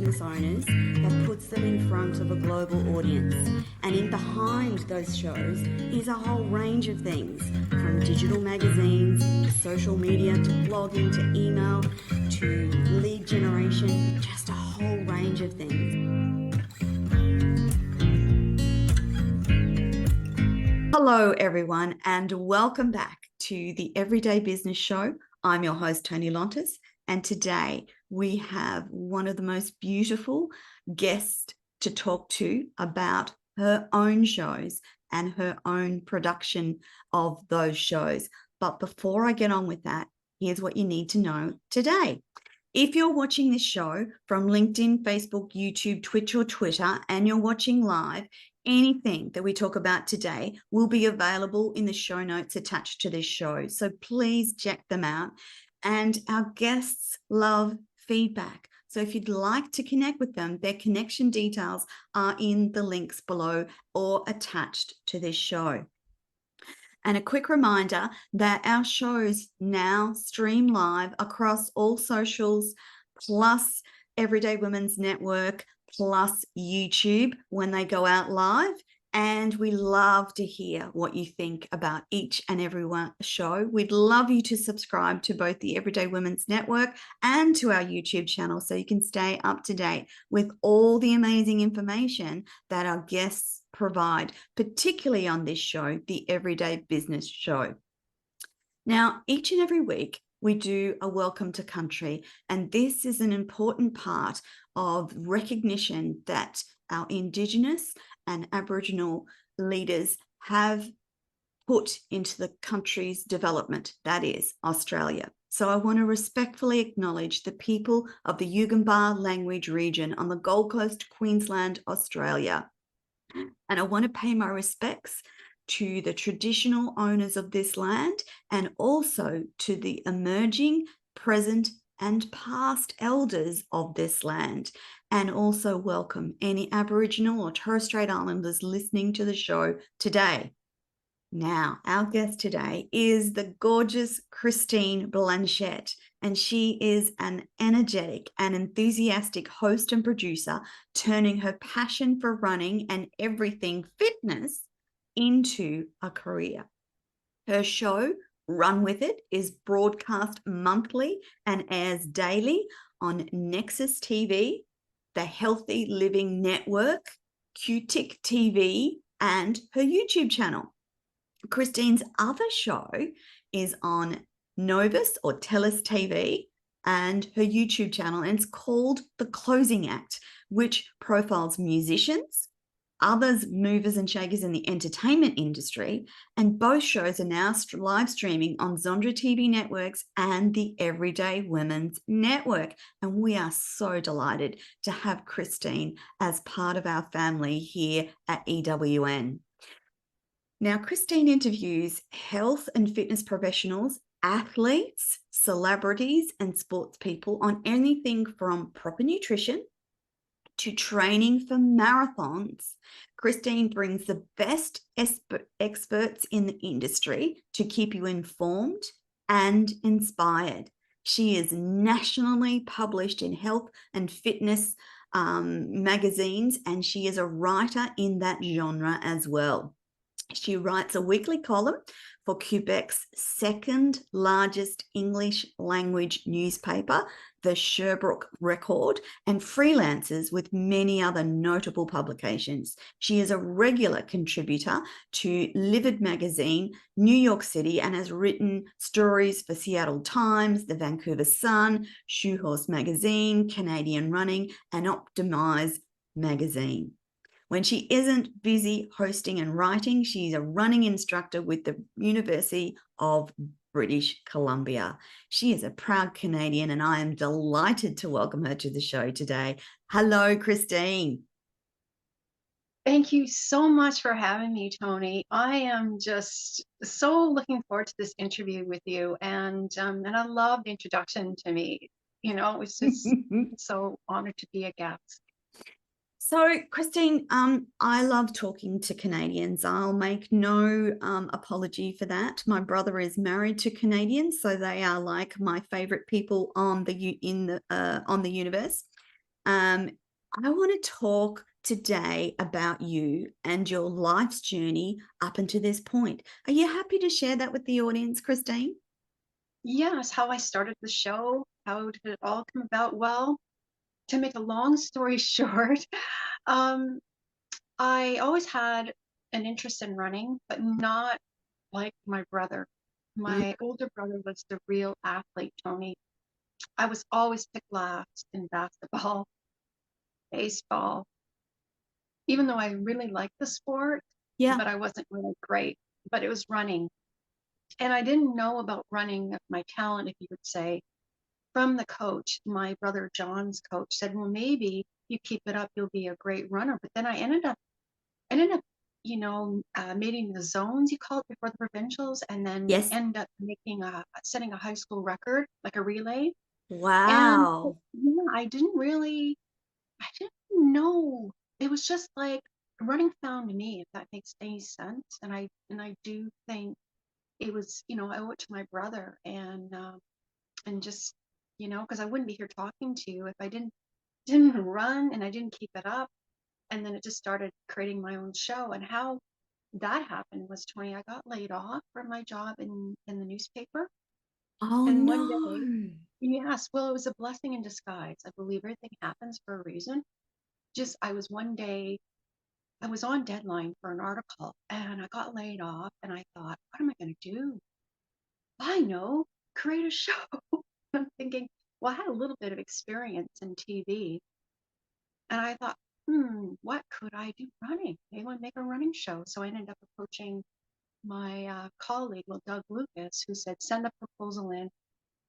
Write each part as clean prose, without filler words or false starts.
business owners that puts them in front of a global audience. And in behind those shows is a whole range of things, from digital magazines to social media to blogging to email to lead generation, just a whole range of things. Hello everyone, and welcome back to the Everyday Business Show. I'm your host, Toni Lontis, and today we have one of the most beautiful guests to talk to about her own shows and her own production of those shows. But before I get on with that, here's what you need to know today. If you're watching this show from LinkedIn, Facebook, YouTube, Twitch, or Twitter, and you're watching live, anything that we talk about today will be available in the show notes attached to this show. So please check them out. And our guests love feedback. So if you'd like to connect with them, their connection details are in the links below or attached to this show. And a quick reminder that our shows now stream live across all socials, plus Everyday Women's Network, plus YouTube when they go out live. And we love to hear what you think about each and every one show. We'd love you to subscribe to both the Everyday Women's Network and to our YouTube channel so you can stay up to date with all the amazing information that our guests provide, particularly on this show, the Everyday Business Show. Now, each and every week, we do a welcome to country, and this is an important part of recognition that our Indigenous and Aboriginal leaders have put into the country's development, that is Australia. So I want to respectfully acknowledge the people of the Yugambeh language region on the Gold Coast, Queensland, Australia. And I want to pay my respects to the traditional owners of this land and also to the emerging, present, and past elders of this land, and also welcome any Aboriginal or Torres Strait Islanders listening to the show today. Now, our guest today is the gorgeous Christine Blanchette, and she is an energetic and enthusiastic host and producer, turning her passion for running and everything fitness into a career. Her show, Run With It, is broadcast monthly and airs daily on Nexus TV, the Healthy Living Network, Optik TV, and her YouTube channel. Christine's other show is on Novus or TELUS TV and her YouTube channel, and it's called The Closing Act, which profiles musicians, others movers and shakers in the entertainment industry, and both shows are now live streaming on ZondraTV Networks and the Everyday Women's Network. And we are so delighted to have Christine as part of our family here at EWN. Now, Christine interviews health and fitness professionals, athletes, celebrities, and sports people on anything from proper nutrition to training for marathons. Christine brings the best experts in the industry to keep you informed and inspired. She is nationally published in health and fitness magazines, and she is a writer in that genre as well. She writes a weekly column for Quebec's second largest English language newspaper, the Sherbrooke Record, and freelances with many other notable publications. She is a regular contributor to Livid Magazine, New York City, and has written stories for Seattle Times, the Vancouver Sun, Shoe Horse Magazine, Canadian Running, and Optimize Magazine. When she isn't busy hosting and writing, she's a running instructor with the University of British Columbia. She is a proud Canadian, and I am delighted to welcome her to the show today. Hello, Christine. Thank you so much for having me, Toni. I am just so looking forward to this interview with you, and I love the introduction to me. You know, it's just so honored to be a guest. So, Christine, I love talking to Canadians. I'll make no apology for that. My brother is married to Canadians, so they are like my favorite people on the universe. I want to talk today about you and your life's journey up until this point. Are you happy to share that with the audience, Christine? Yes, how I started the show, how did it all come about? Well, to make a long story short, um, I always had an interest in running, but not like my brother. Mm. My older brother was the real athlete, Tony. I was always picked last in basketball, baseball, even though I really liked the sport, Yeah. but I wasn't really great. But it was running. And I didn't know about running, my talent, if you would say, from the coach. My brother John's coach said, well, maybe you keep it up, you'll be a great runner. But then I ended up, making the zones, you call it, before the provincials, and then Yes. end up setting a high school record, like a relay. And Wow. yeah, I didn't know. It was just like running found me, if that makes any sense. And I do think it was, I owe it to my brother and just, because I wouldn't be here talking to you if I didn't run and I didn't keep it up. And then it just started creating my own show. And how that happened was, Tony, I got laid off from my job in the newspaper. Oh, And one day, no. yes, well, it was a blessing in disguise. I believe everything happens for a reason. Just I was one day, I was on deadline for an article and I got laid off and I thought, what am I going to do? I know, create a show. I'm thinking, well, I had a little bit of experience in TV, and I thought, what could I do running? Maybe I make a running show. So I ended up approaching my colleague, well, Doug Lucas, who said, send the proposal in.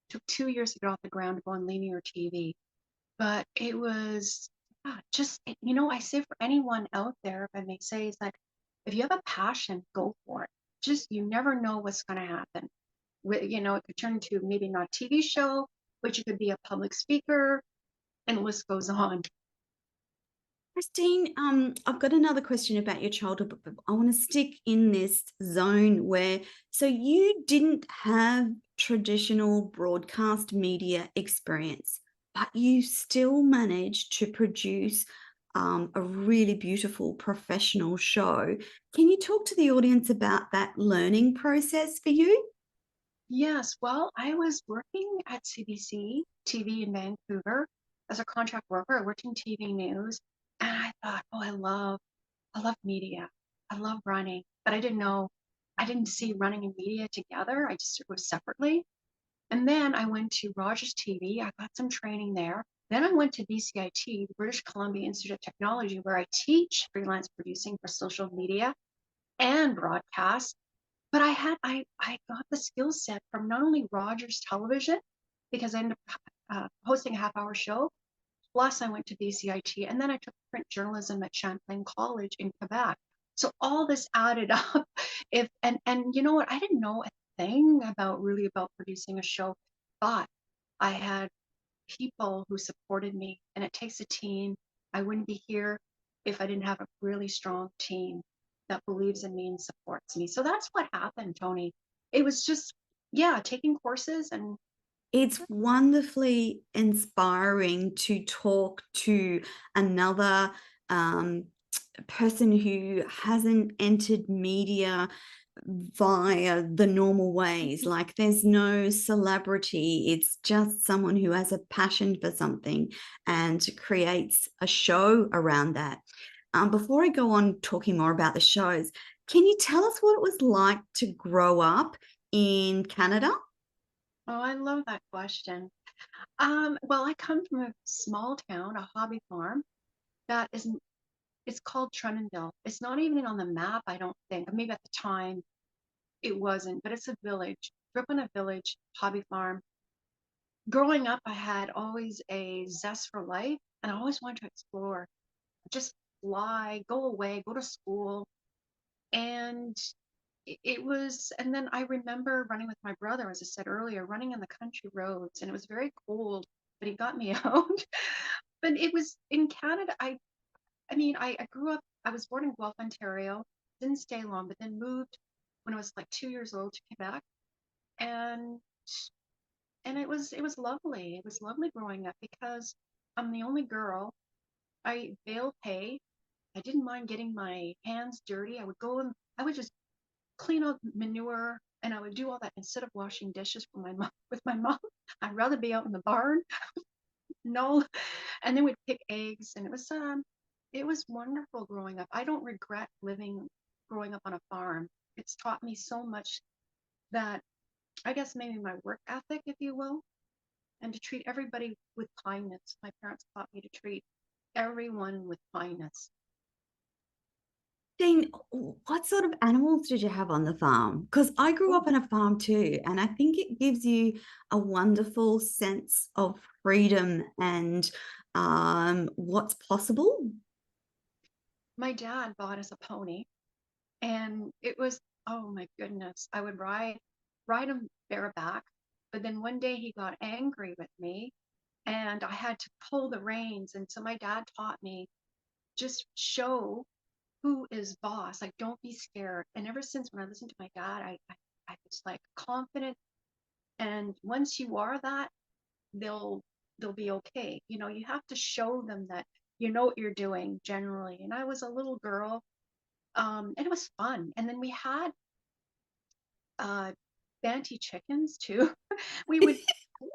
Took 2 years to get off the ground to go on linear TV. But it was I say for anyone out there, if I may say, is that if you have a passion, go for it. Just, you never know what's going to happen. It could turn into maybe not a TV show, but you could be a public speaker, and the list goes on. Christine, I've got another question about your childhood, but I want to stick in this zone where, so you didn't have traditional broadcast media experience, but you still managed to produce a really beautiful professional show. Can you talk to the audience about that learning process for you? Yes, well, I was working at CBC TV in Vancouver as a contract worker. I worked in TV news, and I thought, oh, I love media. I love running, but I didn't see running and media together. I just, it was separately. And then I went to Rogers TV. I got some training there. Then I went to BCIT, the British Columbia Institute of Technology, where I teach freelance producing for social media and broadcast. But I got the skill set from not only Rogers Television, because I ended up hosting a half-hour show, plus I went to BCIT, and then I took print journalism at Champlain College in Quebec. So all this added up. If and you know what? I didn't know a thing about producing a show, but I had people who supported me, and it takes a team. I wouldn't be here if I didn't have a really strong team that believes in me and supports me. So that's what happened, Tony. It was just, yeah, taking courses and It's wonderfully inspiring to talk to another person who hasn't entered media via the normal ways. Like there's no celebrity, it's just someone who has a passion for something and creates a show around that. Before I go on talking more about the shows, can you tell us what it was like to grow up in Canada? oh, I love that question. Well, I come from a small town, a hobby farm that is, it's called Trunenville. It's not even on the map, I don't think. Maybe at the time it wasn't, but it's a village. Grew up in a village, hobby farm. Growing up, I had always a zest for life, and I always wanted to explore, just fly, go away, go to school. And and then I remember running with my brother, as I said earlier, running on the country roads, and it was very cold, but he got me out. But it was in Canada. I grew up, I was born in Guelph, Ontario, didn't stay long, but then moved when I was like 2 years old to Quebec. And it was lovely. It was lovely growing up because I'm the only girl. I bale hay. I didn't mind getting my hands dirty. I would go and I would just clean up manure, and I would do all that instead of washing dishes for my mom with my mom. I'd rather be out in the barn. No, and then we'd pick eggs, and it was wonderful growing up. I don't regret growing up on a farm. It's taught me so much that I guess maybe my work ethic, if you will, and to treat everybody with kindness. My parents taught me to treat everyone with kindness. Dean, what sort of animals did you have on the farm? Because I grew up on a farm too, and I think it gives you a wonderful sense of freedom and what's possible. My dad bought us a pony, and it was, oh my goodness, I would ride him bareback. But then one day he got angry with me, and I had to pull the reins. And so my dad taught me, just show who is boss. Like, don't be scared. And ever since when I listened to my dad, I was like confident. And once you are that, they'll they'll be okay. You know, you have to show them that you know what you're doing generally. And I was a little girl, and it was fun. And then we had uh banty chickens too. we would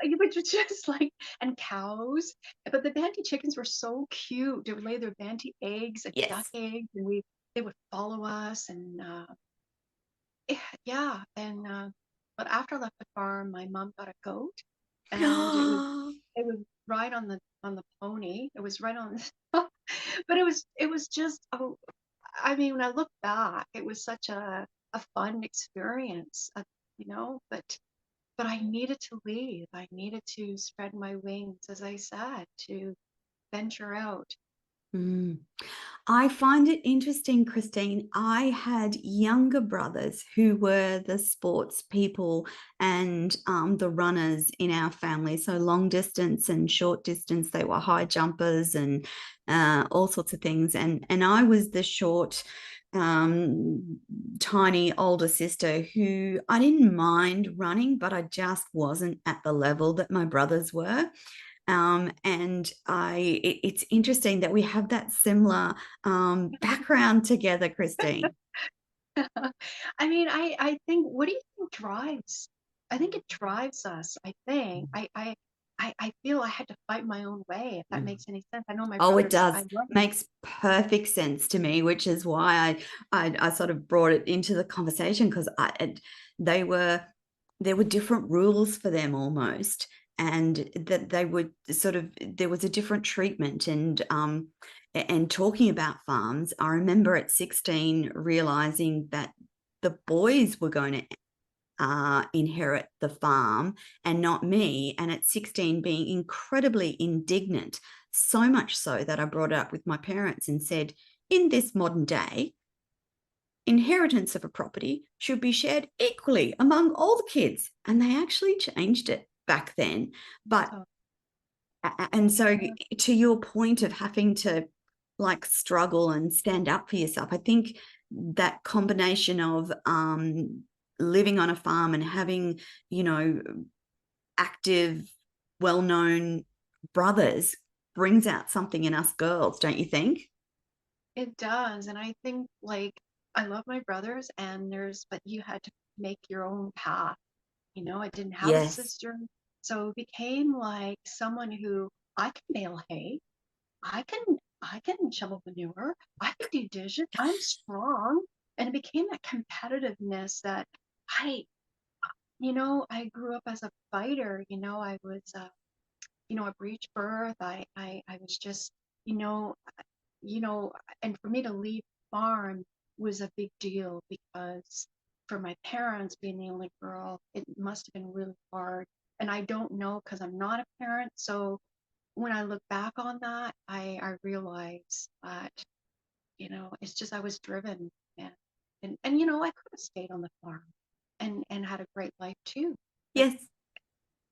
it was just like, and cows, but the banty chickens were so cute. They would lay their banty eggs, like duck Yes. eggs, and we they would follow us. And yeah, and but after I left the farm, my mom got a goat, and it was right on the pony. It was right on, but it was just, oh, I mean, when I look back, it was such a fun experience, you know. But I needed to leave. I needed to spread my wings, as I said, to venture out. Mm. I find it interesting, Christine. I had younger brothers who were the sports people and the runners in our family. So long distance and short distance, they were high jumpers and all sorts of things. And I was the short, tiny older sister who I didn't mind running, but I just wasn't at the level that my brothers were. It's interesting that we have that similar background together, Christine. I mean, I think, what do you think drives? I think it drives us. I think I feel I had to fight my own way, if that Mm. makes any sense. I know my Oh, it brothers, I does. love them. Makes perfect sense to me, which is why I sort of brought it into the conversation because they were there were different rules for them almost, and that they would sort of there was a different treatment and talking about farms. I remember at 16 realizing that the boys were going to inherit the farm and not me. And at 16, being incredibly indignant, so much so that I brought it up with my parents and said, in this modern day, inheritance of a property should be shared equally among all the kids. And they actually changed it back then. But, So, and so yeah, to your point of having to like struggle and stand up for yourself, I think that combination of living on a farm and having, you know, active, well-known brothers brings out something in us girls, don't you think? it does. And I think, like, I love my brothers, and but you had to make your own path. You know, I didn't have a Yes. sister. So it became like someone who, I can bale hay, I can shovel manure, I can do dishes, I'm strong. And it became that competitiveness that I, I grew up as a fighter. I was a breech birth. I was just, you know, you know, and for me to leave farm was a big deal, because for my parents, being the only girl, it must have been really hard. And I don't know, because I'm not a parent. So when I look back on that, I realize that, it's just I was driven, and I could have stayed on the farm and had a great life too. But Yes.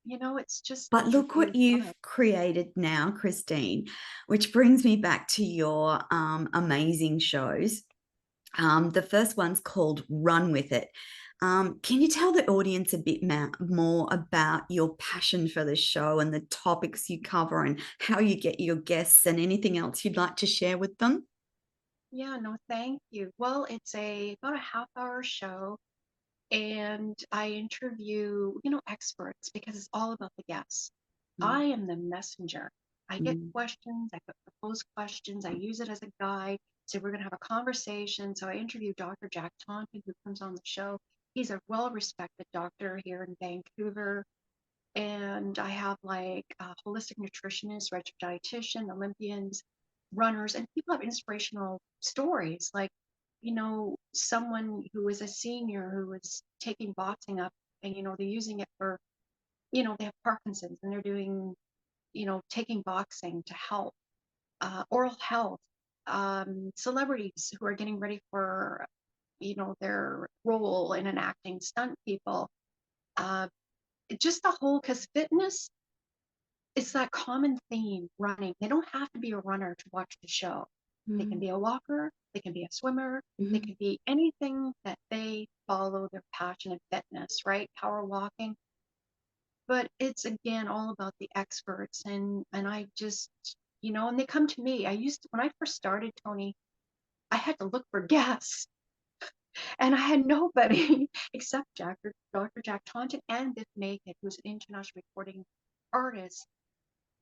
it's just the But look journey what of you've life. created now, Christine, which brings me back to your amazing shows. The first one's called Run With It. Can you tell the audience a bit more about your passion for the show and the topics you cover and how you get your guests and anything else you'd like to share with them? Yeah, no, thank you. Well, it's about a half-hour show, and I interview, experts because it's all about the guests. Mm. I am the messenger. I get Mm. questions, I propose questions, I use it as a guide. So we're going to have a conversation. So I interview Dr. Jack Taunton, who comes on the show. He's a well-respected doctor here in Vancouver. And I have like holistic nutritionists, registered dietitian, Olympians, runners, and people have inspirational stories. Like, someone who was a senior who was taking boxing up, and they're using it for, they have Parkinson's, and they're doing, taking boxing to help oral health. Celebrities who are getting ready for, their role in an acting, stunt people. Uh, just the whole, because fitness, it's that common theme, running. They don't have to be a runner to watch the show. They can Mm. be a walker, they can be a swimmer, they Mhm. can be anything that they follow their passion in fitness, right? Power walking. But it's again all about the experts, and I just, and they come to me. When I first started, Tony, I had to look for guests, and I had nobody except Dr. Jack Taunton and Biff Naked, who's an international recording artist.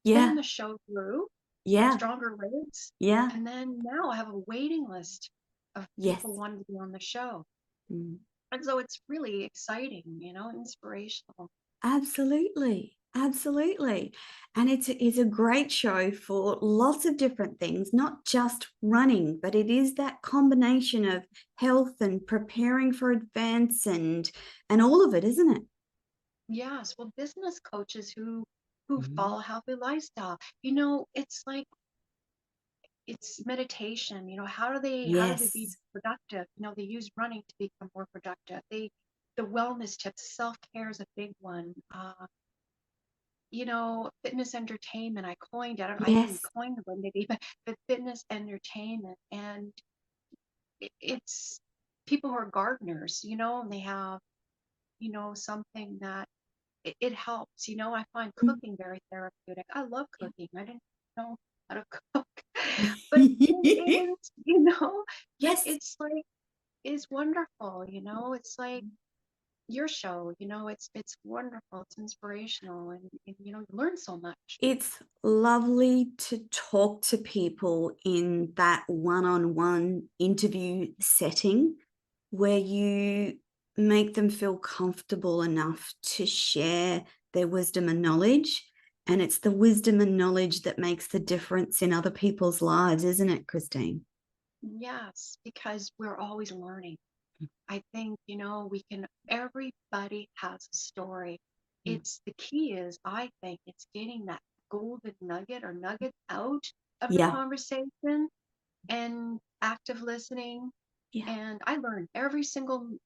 Then Yeah, the show grew, yeah, stronger rates, yeah, and then now I have a waiting list of yes. people wanting to be on the show. Mm. And so it's really exciting, inspirational. Absolutely. Absolutely. And it's a great show for lots of different things, not just running, but it is that combination of health and preparing for advance and all of it, isn't it? Yes, well, business coaches who Mhm. follow healthy lifestyle, it's like it's meditation. How do they be Yes. productive? They use running to become more productive. The wellness tips, self-care is a big one. Fitness entertainment. I coined it. I didn't Yes. coin the word maybe, but fitness entertainment. And it's people who are gardeners, and they have, something that it helps. I find Mm. cooking very therapeutic. I love cooking. I didn't know how to cook, but it is, Yes. it's like, it's wonderful. It's like your show, it's wonderful. It's inspirational, and you learn so much. It's lovely to talk to people in that one-on-one interview setting where you make them feel comfortable enough to share their wisdom and knowledge. And it's the wisdom and knowledge that makes the difference in other people's lives, isn't it, Christine? Yes, because we're always learning. I think, everybody has a story. Mm. It's the key is, I think, it's getting that golden nugget or nuggets out of the Yeah. conversation and active listening. Yeah. And I learn every single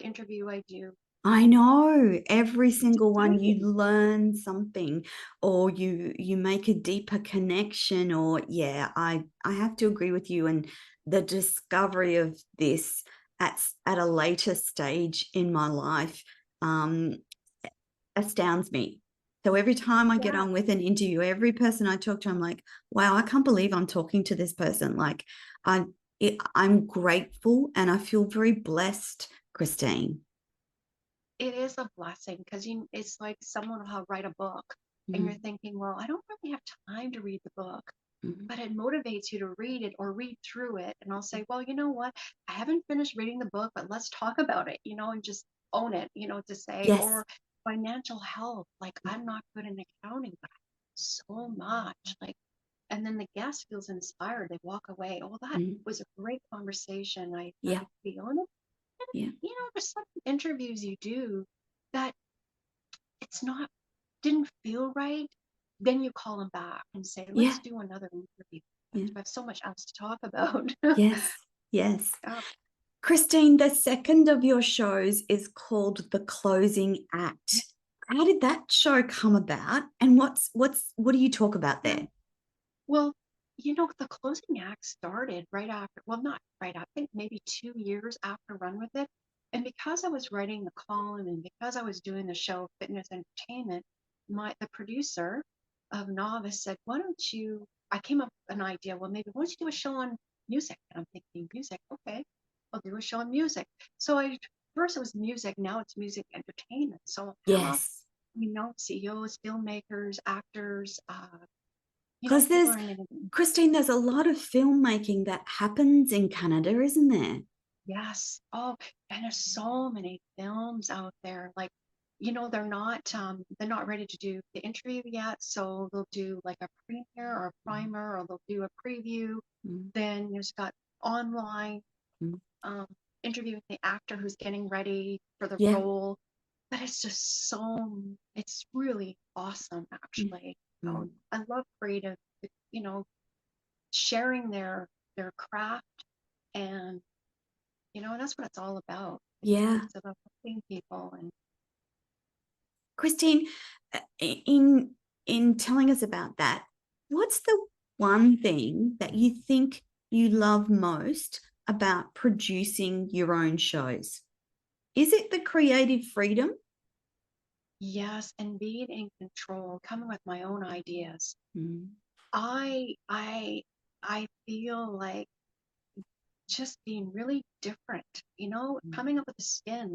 interview I do. I know every It's single one you exciting. learn something or you make a deeper connection or yeah, I have to agree with you and the discovery of this at a later stage in my life um astounds me. So every time I get Yeah, on with an interview, every person I talk to, I'm like, wow, I can't believe I'm talking to this person. Like I'm grateful and I feel very blessed, Christine. it is a blessing because it's like someone will write a book and you're Mm. thinking, well, I don't really have time to read the book, Mhm. but it motivates you to read it or read through it. And I'll say, well, you know what? I haven't finished reading the book, but let's talk about it, and just own it, to say, Yes. or financial health. Like, I'm not good in accounting, but I know so much. Like, and then the guest feels inspired. They walk away. Oh, that Mm. was a great conversation. I Yeah. feel. And, Yeah. there's some interviews you do that it's not, didn't feel right. Then you call them back and say, Yeah. let's do another interview. I Yeah. have so much else to talk about. Yes. Yes. Uh, Christine, the second of your shows is called The Closing Act. How did that show come about? And what do you talk about yeah. there? Well, the closing act started right after, well, not right after, I think maybe 2 years after Run With It. And because I was writing the column and because I was doing the show Fitness Entertainment, the producer of Novus said, why don't you, I came up with an idea, well, maybe why don't you do a show on music? And I'm thinking, music, okay, I'll do a show on music. So first it was music, now it's music entertainment. So I'll have, Yes. CEOs, filmmakers, actors, Because people there's, are in it. Christine, there's a lot of filmmaking that happens in Canada, isn't there? Yes. Oh, and there's so many films out there. Like, they're not ready to do the interview yet, so they'll do like a premiere or a primer, or they'll do a preview. Mm, Then there's got online mm. um, interviewing the actor who's getting ready for the Yeah. role. But it's just it's really awesome, Mm, actually. So mm. I love creative, you know, sharing their craft, and that's what it's all about. Yeah. It's about helping people. And Christine, in telling us about that, what's the one thing that you think you love most about producing your own shows? Is it the creative freedom? yes, and being in control, coming with my own ideas. Mm. I feel like just being really different, coming up with a spin,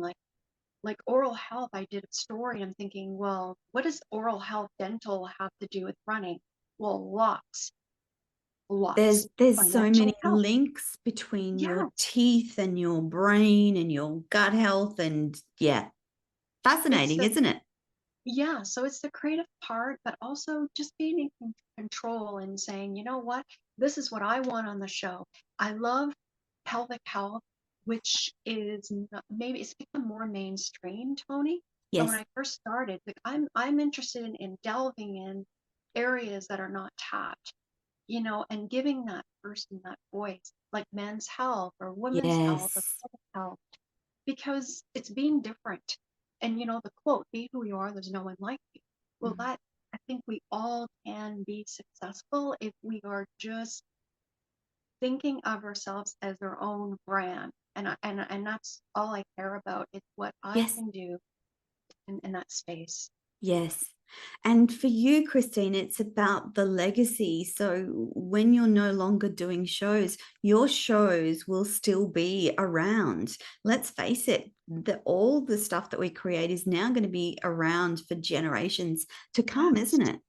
like oral health. I did a story and I'm thinking, well, what does oral health dental have to do with running? Well, lots. There's so Financial many health. links between your Yes. teeth and your brain and your gut health, and yeah, It's fascinating, the isn't it? Yeah, so it's the creative part, but also just being in control and saying, you know what, this is what I want on the show. I love pelvic health, which is maybe it's become more mainstream, Tony. But when Yes. I first started, like I'm interested in delving in areas that are not tapped, and giving that person that voice, like men's health or women's health or Yes. pelvic health, because it's being different. And the quote, be who you are, there's no one like you. Well, Mm. that I think we all can be successful if we are just thinking of ourselves as our own brand. And that's all I care about. It's what I Yes. can do in that space. Yes. And for you, Christine, it's about the legacy. So when you're no longer doing shows, your shows will still be around. Let's face it, all the stuff that we create is now going to be around for generations to come, Yes, isn't it?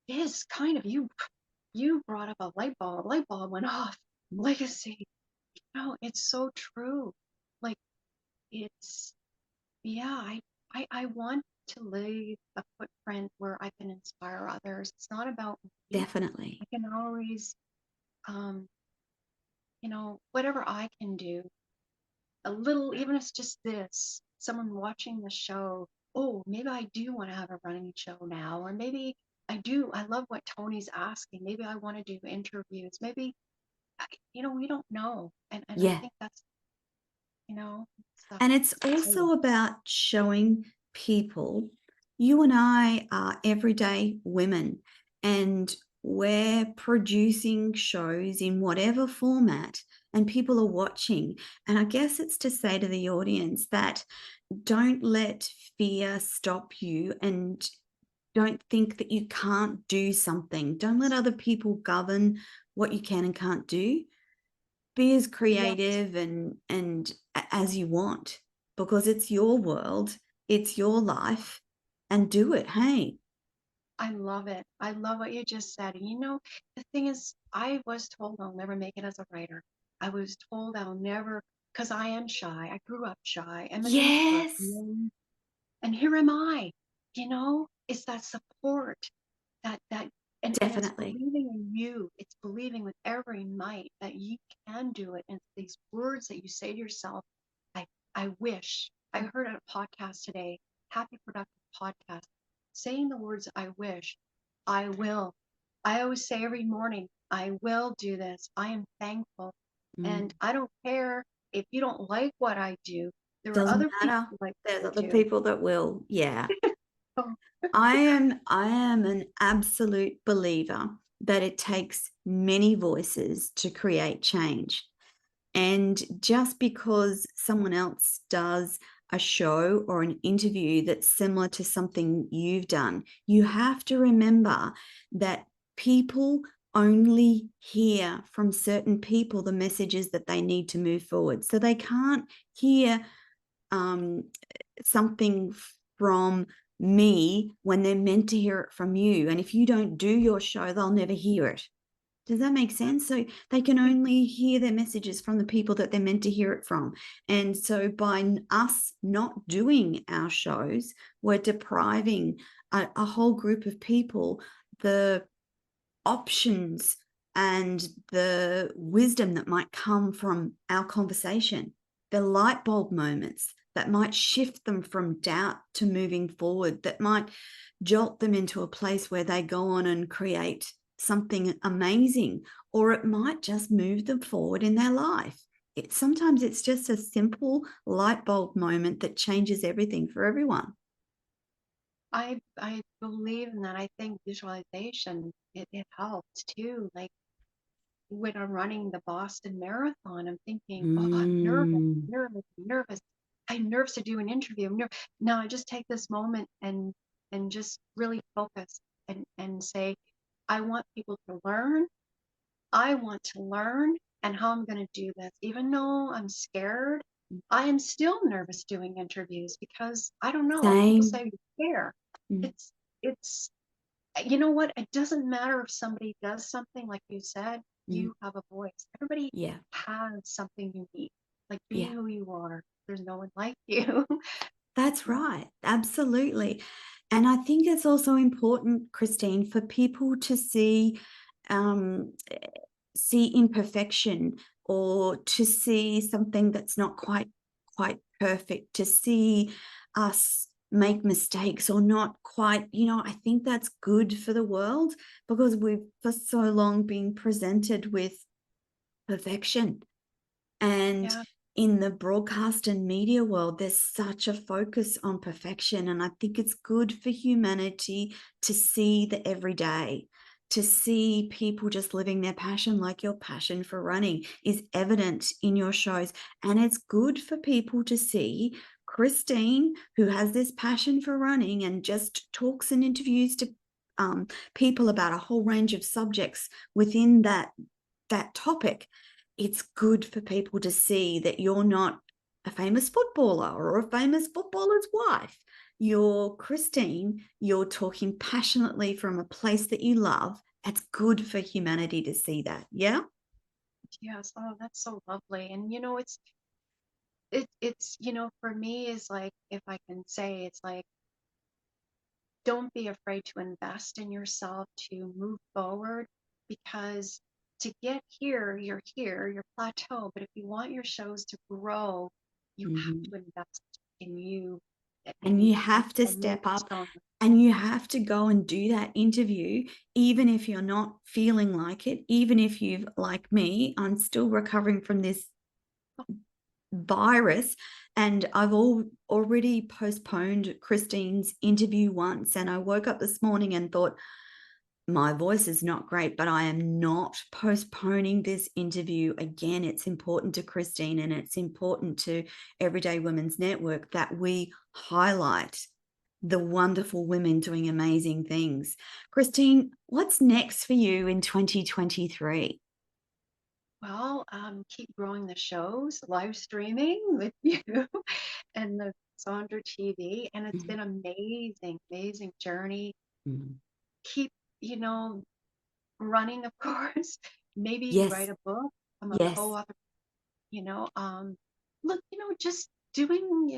it is kind of you brought up a light bulb. Light bulb went off. Legacy. No, it's so true. Like it's Yeah, I want to leave a footprint where I can inspire others. It's not about me. I Definitely. can always, whatever I can do, a little, even if it's just this, someone watching the show, oh, maybe I do want to have a running show now, or maybe I love what Tony's asking. Maybe I want to do interviews. Maybe, we don't know. And I Yeah. think that's, it's And it's exciting. also about showing people you and I are everyday women, and we're producing shows in whatever format, and people are watching. And I guess it's to say to the audience that don't let fear stop you, and don't think that you can't do something. Don't let other people govern what you can and can't do. Be as Yes. creative and as you want, because it's your world, it's your life, and do it. Hey. I love it. I love what you just said. And the thing is, I was told I'll never make it as a writer. I was told I'll never, because I am shy. I grew up shy. I'm an introvert. Yes, And here am I. It's that support that and it's definitely. believing in you. It's believing with every might that you can do it. And it's these words that you say to yourself, I I wish. I heard on a podcast today, happy productive podcast, saying the words I wish, I will. I always say every morning, I will do this. I am thankful. And Mm. I don't care if you don't like what I do. There are Doesn't other people matter. who like There's what other I do. people that will. Yeah. I am an absolute believer that it takes many voices to create change. And just because someone else does a show or an interview that's similar to something you've done, you have to remember that people only hear from certain people the messages that they need to move forward. So they can't hear something from me when they're meant to hear it from you. And if you don't do your show, they'll never hear it. Does that make sense? So they can only hear their messages from the people that they're meant to hear it from. And so by us not doing our shows, we're depriving a whole group of people the options and the wisdom that might come from our conversation, the light bulb moments that might shift them from doubt to moving forward, that might jolt them into a place where they go on and create something amazing, or it might just move them forward in their life. Sometimes it's just a simple light bulb moment that changes everything for everyone. I believe in that. I think visualization, it helps too. Like when I'm running the Boston Marathon, I'm thinking, oh, I'm nervous. I'm nervous to do an interview. No, I just take this moment and just really focus and say, I want people to learn. I want to learn and how I'm going to do this. Even though I'm scared, I am still nervous doing interviews because I don't know. People Same. say you're scared. It's you know what? It doesn't matter if somebody does something like you said. You have a voice. Everybody has something unique. Like be who you are. There's no one like you. That's right. Absolutely. And I think it's also important, Christine, for people to see imperfection, or to see something that's not quite perfect, to see us make mistakes or not quite, I think that's good for the world, because we've for so long been presented with perfection. And in the broadcast and media world, there's such a focus on perfection. And I think it's good for humanity to see the everyday, to see people just living their passion, like your passion for running is evident in your shows. And it's good for people to see Christine, who has this passion for running and just talks and interviews to people about a whole range of subjects within that topic. It's good for people to see that you're not a famous footballer or a famous footballer's wife. You're Christine, you're talking passionately from a place that you love. It's good for humanity to see that. Yeah? Yes. Oh, that's so lovely. And it's for me is like, if I can say, it's like, don't be afraid to invest in yourself to move forward, because to get here, you're plateau. But if you want your shows to grow, you have to invest in you. And you have to step up, and you have to go and do that interview, even if you're not feeling like it, even if you've, like me, I'm still recovering from this virus, and I've already postponed Christine's interview once, and I woke up this morning and thought, my voice is not great, but I am not postponing this interview again. It's important to Christine, and it's important to Everyday Women's Network that we highlight the wonderful women doing amazing things. Christine, what's next for you in 2023? Well, keep growing the shows, live streaming with you and the ZondraTV. And it's been amazing, amazing journey. Keep, running, of course. Maybe write a book. I'm a co-author, look, just doing,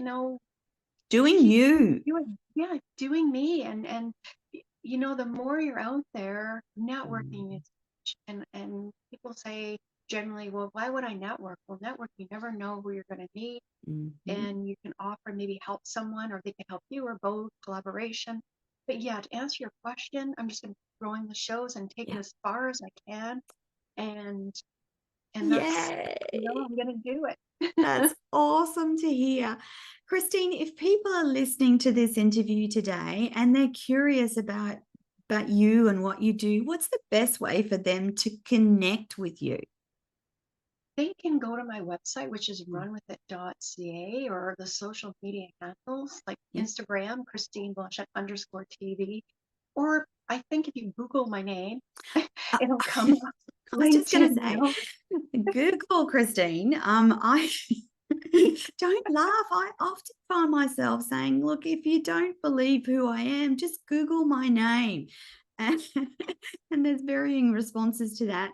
doing you. Doing me. And the more you're out there, networking is, and people say generally, well, why would I network? Well, network, you never know who you're going to meet, and you can offer, maybe help someone, or they can help you, or both, collaboration. But yeah, to answer your question, I'm just going to keep growing the shows and take it as far as I can, and that's, I'm going to do it. That's awesome to hear. Christine, if people are listening to this interview today and they're curious about about you and what you do, what's the best way for them to connect with you? They can go to my website, which is runwithit.ca, or the social media handles like Yeah. Instagram, Christine Blanchette _TV. Or I think if you Google my name, Uh, it'll come up. I was just going to LinkedIn, say, Google Christine. I don't laugh. I often find myself saying, look, if you don't believe who I am, just Google my name. And, and there's varying responses to that.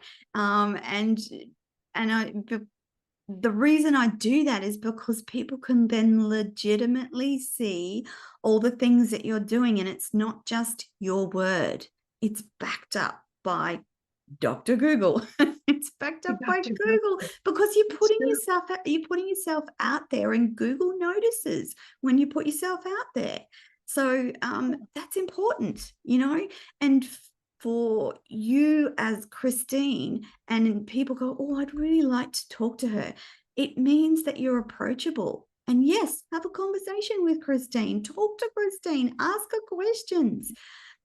But the reason I do that is because people can then legitimately see all the things that you're doing, and it's not just your word. It's backed up by Dr. Google. It's backed up by Dr. Google because you're It's putting true. yourself out there, and Google notices when you put yourself out there. So that's important, and for you as Christine, and people go, oh, I'd really like to talk to her. It means that you're approachable. And yes, have a conversation with Christine, talk to Christine, ask her questions.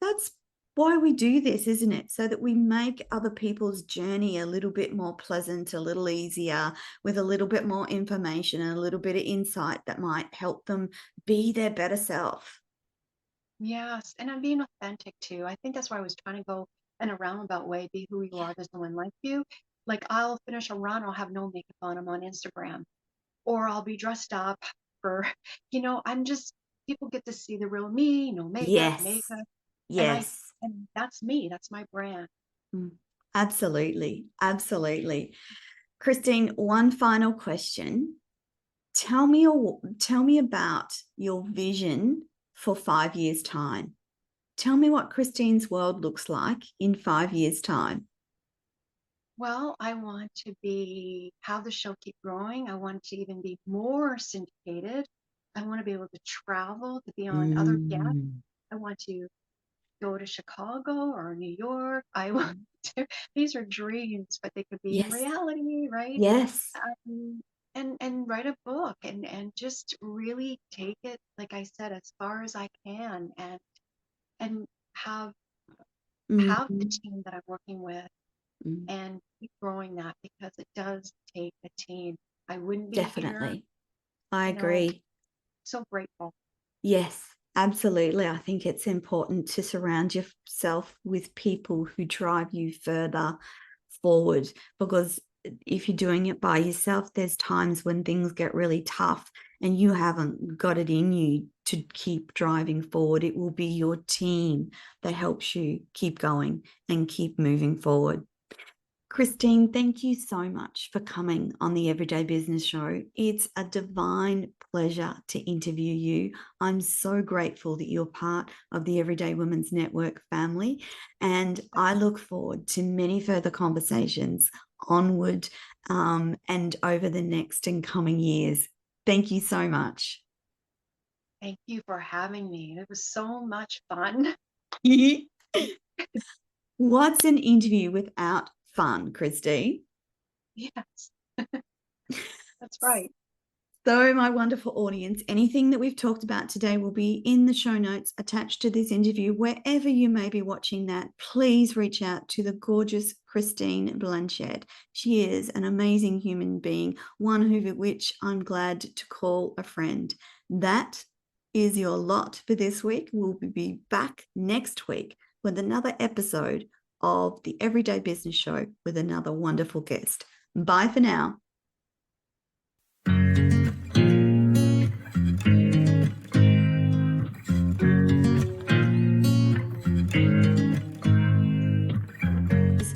That's why we do this, isn't it? So that we make other people's journey a little bit more pleasant, a little easier, with a little bit more information and a little bit of insight that might help them be their better self. Yes, and I'm being authentic too. I think that's why I was trying to go in a roundabout way, be who you are. There's no one like you. Like I'll finish a run, I'll have no makeup on. I'm on Instagram, or I'll be dressed up for, I'm just people get to see the real me, no Yes. makeup, and Yes. and that's me. That's my brand. Absolutely. Absolutely. Christine, one final question. Tell me about your vision for 5 years' time. Tell me what Christine's world looks like in 5 years' time. Well, I want to have the show keep growing. I want to even be more syndicated. I want to be able to travel, to be on other guests. Mm. I want to go to Chicago or New York. I want to, these are dreams, but they could be Yes. reality, right? Yes. And write a book and just really take it, like I said, as far as I can, and have the Mm. team that I'm working with Mm. and keep growing that, because it does take a team. I wouldn't be here, Definitely. I you know, agree. so grateful. Yes, absolutely. I think it's important to surround yourself with people who drive you further forward, because if you're doing it by yourself, there's times when things get really tough and you haven't got it in you to keep driving forward. It will be your team that helps you keep going and keep moving forward. Christine, thank you so much for coming on the Everyday Business Show. It's a divine pleasure to interview you. I'm so grateful that you're part of the Everyday Women's Network family, and I look forward to many further conversations onward and over the next and coming years. Thank you so much. Thank you for having me. It was so much fun. What's an interview without fun, Christine? Yes, that's right. So, my wonderful audience, anything that we've talked about today will be in the show notes attached to this interview. Wherever you may be watching that, please reach out to the gorgeous Christine Blanchette. She is an amazing human being, one of which I'm glad to call a friend. That is your lot for this week. We'll be back next week with another episode of the Everyday Business Show with another wonderful guest. Bye for now.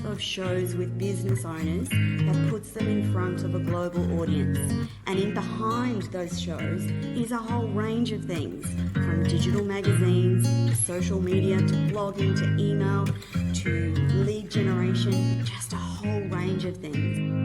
Of shows with business owners that puts them in front of a global audience. And in behind those shows is a whole range of things, from digital magazines to social media to blogging to email to lead generation, just a whole range of things.